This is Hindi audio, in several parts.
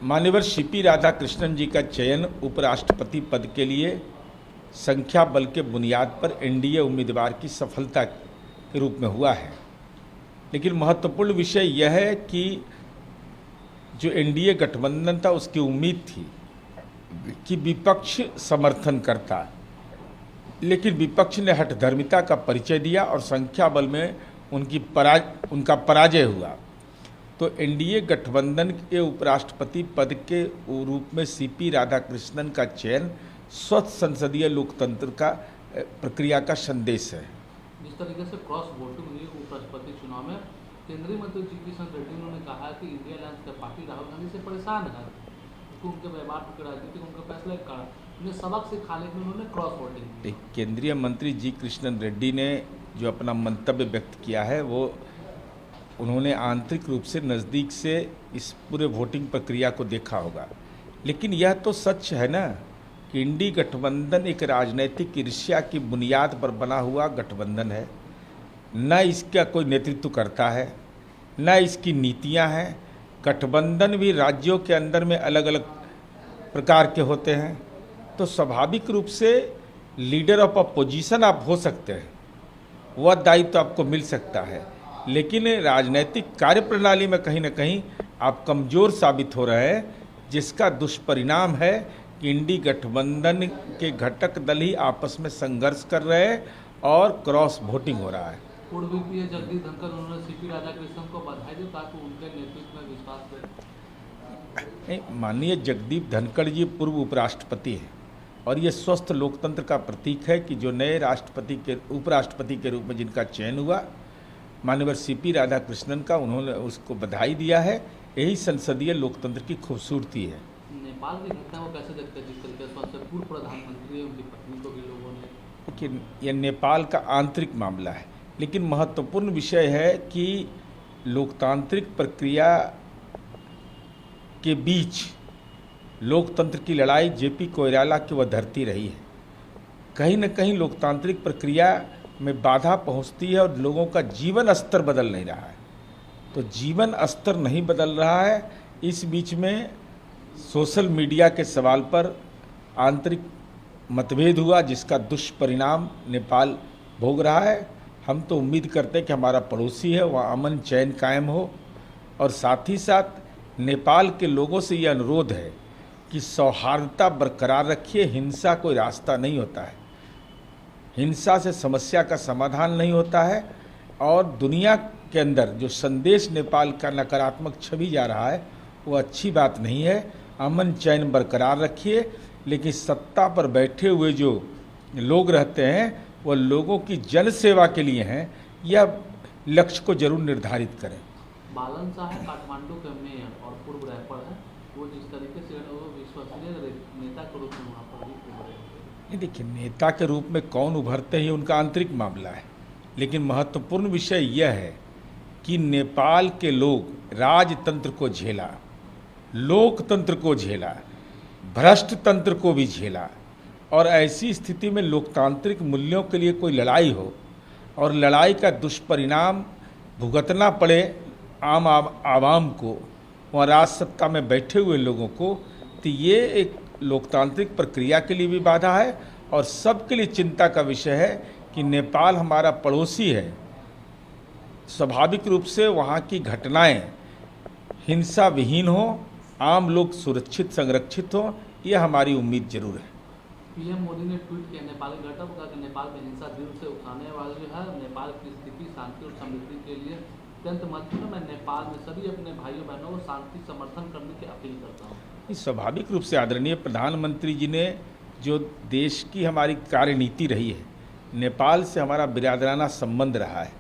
मान्यवर सीपी राधाकृष्णन जी का चयन उपराष्ट्रपति पद के लिए संख्या बल के बुनियाद पर एनडीए उम्मीदवार की सफलता के रूप में हुआ है। लेकिन महत्वपूर्ण विषय यह है कि जो एनडीए गठबंधन था उसकी उम्मीद थी कि विपक्ष समर्थन करता, लेकिन विपक्ष ने हठधर्मिता का परिचय दिया और संख्या बल में उनका पराजय हुआ। तो एनडीए गठबंधन के उपराष्ट्रपति पद के रूप में सीपी राधाकृष्णन का चयन स्वस्थ संसदीय लोकतंत्र का प्रक्रिया का संदेश है। जिस तरीके से क्रॉस वोटिंग हुई उपराष्ट्रपति चुनाव में, केंद्रीय मंत्री जी किशन रेड्डी ने कहा कि इंडिया अलायंस का पार्टी राहुल गांधी से परेशान है, उनके व्यवहार के राजनीतिक उनके फैसले के कारण उन्हें सबक सिखाने के लिए उन्होंने क्रॉस वोटिंग। केंद्रीय मंत्री जी कृष्णन रेड्डी ने जो अपना मंतव्य व्यक्त किया है वो उन्होंने आंतरिक रूप से नज़दीक से इस पूरे वोटिंग प्रक्रिया को देखा होगा। लेकिन यह तो सच है ना कि इंडी गठबंधन एक राजनीतिक ईर्ष्या की बुनियाद पर बना हुआ गठबंधन है। न इसका कोई नेतृत्व करता है, न इसकी नीतियां हैं। गठबंधन भी राज्यों के अंदर में अलग अलग प्रकार के होते हैं, तो स्वाभाविक रूप से लीडर ऑफ अपोजिशन आप हो सकते हैं, वह दायित्व आपको मिल सकता है, लेकिन राजनीतिक कार्यप्रणाली में कहीं ना कहीं आप कमज़ोर साबित हो रहे हैं, जिसका दुष्परिणाम है कि इंडी गठबंधन के घटक दल ही आपस में संघर्ष कर रहे हैं और क्रॉस वोटिंग हो रहा है। पूर्व वीपी जगदीप धनखड़ उन्होंने सीपी राधाकृष्णन को बधाई दी ताकि उनके नेतृत्व में विश्वास बढ़े। माननीय जगदीप धनखड़ जी पूर्व उपराष्ट्रपति हैं और ये स्वस्थ लोकतंत्र का प्रतीक है कि जो नए उपराष्ट्रपति के रूप में जिनका चयन हुआ माननीय सीपी राधाकृष्णन का, उन्होंने उसको बधाई दिया है। यही संसदीय लोकतंत्र की खूबसूरती है। नेपाल की घटना को कैसे देखते हैं, जिस तरीके से पूर्व प्रधानमंत्री उनकी पत्नी को भी लोगों ने, लेकिन यह नेपाल का आंतरिक मामला है। लेकिन महत्वपूर्ण विषय है कि लोकतांत्रिक प्रक्रिया के बीच लोकतंत्र की लड़ाई जेपी कोइराला की वह धरती रही है। कहीं न कहीं लोकतांत्रिक प्रक्रिया में बाधा पहुंचती है और लोगों का जीवन स्तर बदल नहीं रहा है। तो जीवन स्तर नहीं बदल रहा है, इस बीच में सोशल मीडिया के सवाल पर आंतरिक मतभेद हुआ, जिसका दुष्परिणाम नेपाल भोग रहा है। हम तो उम्मीद करते हैं कि हमारा पड़ोसी है, वहाँ अमन चैन कायम हो, और साथ ही साथ नेपाल के लोगों से ये अनुरोध है कि सौहार्दता बरकरार रखिए। हिंसा कोई रास्ता नहीं होता है, हिंसा से समस्या का समाधान नहीं होता है, और दुनिया के अंदर जो संदेश नेपाल का नकारात्मक छवि जा रहा है वो अच्छी बात नहीं है। अमन चैन बरकरार रखिए, लेकिन सत्ता पर बैठे हुए जो लोग रहते हैं वह लोगों की जन सेवा के लिए हैं, यह लक्ष्य को जरूर निर्धारित करें। बालन शाह काठमांडू के मेयर और पूर्व रैपर हैं, वो जिस तरीके से वो विश्वसनीय नेता के रूप में वहाँ पर भी उभरे। देखिए, नेता के रूप में कौन उभरते हैं उनका आंतरिक मामला है, लेकिन महत्वपूर्ण विषय यह है कि नेपाल के लोग राजतंत्र को झेला, लोकतंत्र को झेला, भ्रष्ट तंत्र को भी झेला, और ऐसी स्थिति में लोकतांत्रिक मूल्यों के लिए कोई लड़ाई हो और लड़ाई का दुष्परिणाम भुगतना पड़े आम आवाम को, वहाँ राज सत्ता में बैठे हुए लोगों को, तो ये एक लोकतांत्रिक प्रक्रिया के लिए भी बाधा है और सबके लिए चिंता का विषय है कि नेपाल हमारा पड़ोसी है। स्वाभाविक रूप से वहाँ की घटनाएं हिंसा विहीन हो, आम लोग सुरक्षित संरक्षित हो, यह हमारी उम्मीद जरूर है। पीएम मोदी ने ट्वीट किया नेपाल की घटना को कि नेपाल में हिंसा दिल से उठाने वाले जो है, नेपाल की स्थिति शांति और समृद्धि के लिए अत्यंत महत्वपूर्ण है। मैं नेपाल में सभी अपने भाइयों बहनों को शांति समर्थन करने की अपील करता हूँ। स्वाभाविक रूप से आदरणीय प्रधानमंत्री जी ने जो देश की हमारी कार्यनीति रही है, नेपाल से हमारा बिरादराना संबंध रहा है,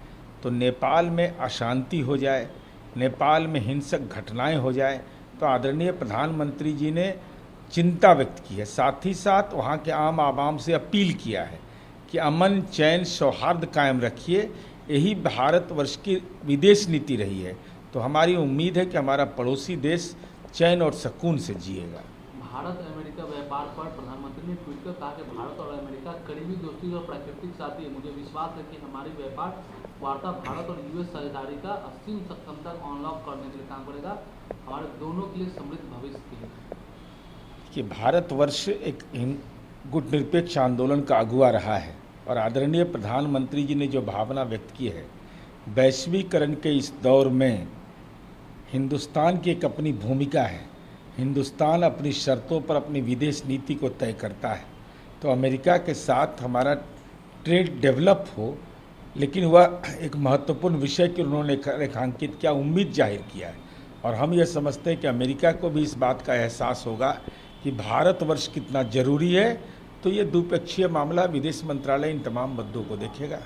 तो नेपाल में अशांति हो जाए, नेपाल में हिंसक घटनाएं हो जाए, तो आदरणीय प्रधानमंत्री जी ने चिंता व्यक्त की है। साथ ही साथ वहाँ के आम आवाम से अपील किया है कि अमन चैन सौहार्द कायम रखिए। यही भारतवर्ष की विदेश नीति रही है, तो हमारी उम्मीद है कि हमारा पड़ोसी देश चैन और सुकून से जिएगा। भारत अमेरिका व्यापार पर प्रधानमंत्री ने ट्वीट कर कहा कि भारत और अमेरिका करीबी दोस्ती और प्राकृतिक साथी है। मुझे विश्वास है कि हमारी व्यापार वार्ता भारत और यूएस साझेदारी का असीम सक्षमता अनलॉक करने के लिए काम करेगा, हमारे दोनों के लिए समृद्ध भविष्य की कि भारतवर्ष एक गुटनिरपेक्ष आंदोलन का अगुवा रहा है और आदरणीय प्रधानमंत्री जी ने जो भावना व्यक्त की है, वैश्वीकरण के इस दौर में हिंदुस्तान की एक अपनी भूमिका है। हिंदुस्तान अपनी शर्तों पर अपनी विदेश नीति को तय करता है। तो अमेरिका के साथ हमारा ट्रेड डेवलप हो, लेकिन वह एक महत्वपूर्ण विषय के उन्होंने रेखांकित किया, उम्मीद जाहिर किया है। और हम ये समझते हैं कि अमेरिका को भी इस बात का एहसास होगा कि भारतवर्ष कितना जरूरी है। तो ये द्विपक्षीय मामला विदेश मंत्रालय इन तमाम मुद्दों को देखेगा।